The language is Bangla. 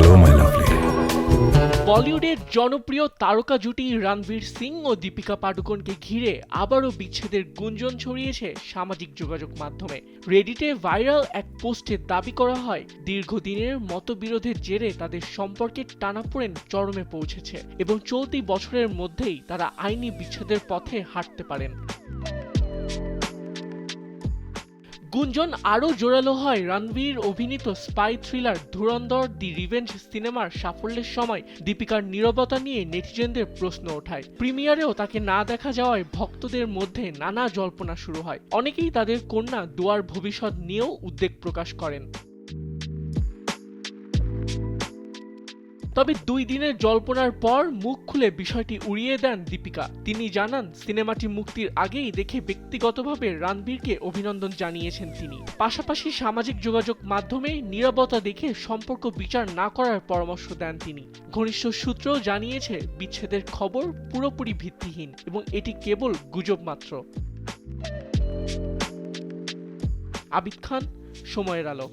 Hello my lovely. বলিউডের জনপ্রিয় তারকা জুটি রণবীর সিং ও দীপিকা পাডুকোনকে ঘিরে আবারও বিচ্ছেদের গুঞ্জন ছড়িয়েছে সামাজিক যোগাযোগ মাধ্যমে। রেডিটে ভাইরাল এক পোস্টে দাবি করা হয় দীর্ঘদিনের মতবিরোধের জেরে তাদের সম্পর্কের টানাপোড়েন চরমে পৌঁছেছে এবং চলতি বছরের মধ্যেই তারা আইনি বিচ্ছেদের পথে হাঁটতে পারেন। গুঞ্জন আরও জোরালো হয় রণবীর অভিনীত স্পাই থ্রিলার ধুরন্ধর দি রিভেঞ্জ সিনেমার সাফল্যের সময় দীপিকার নীরবতা নিয়ে নেটিজেনদের প্রশ্ন ওঠায়। প্রিমিয়ারেও তাকে না দেখা যাওয়ায় ভক্তদের মধ্যে নানা জল্পনা শুরু হয়। অনেকেই তাদের কন্যা দোয়ার ভবিষ্যৎ নিয়েও উদ্বেগ প্রকাশ করেন। তবে 2 দিনের জল্পনার পর মুখ খুলে বিষয়টি উড়িয়ে দেন দীপিকা। তিনি জানান সিনেমাটি মুক্তির আগেই দেখে ব্যক্তিগতভাবে রণবীরকে অভিনন্দন জানিয়েছেন তিনি। পাশাপাশি সামাজিক যোগাযোগ মাধ্যমে নীরবতা দেখে সম্পর্ক বিচার না করার পরামর্শ দেন তিনি। ঘনিষ্ঠ সূত্র জানিয়েছে বিচ্ছেদের খবর পুরোপুরি ভিত্তিহীন এবং এটি কেবল গুজব মাত্র। আবিদ খান, সময়ের আলো।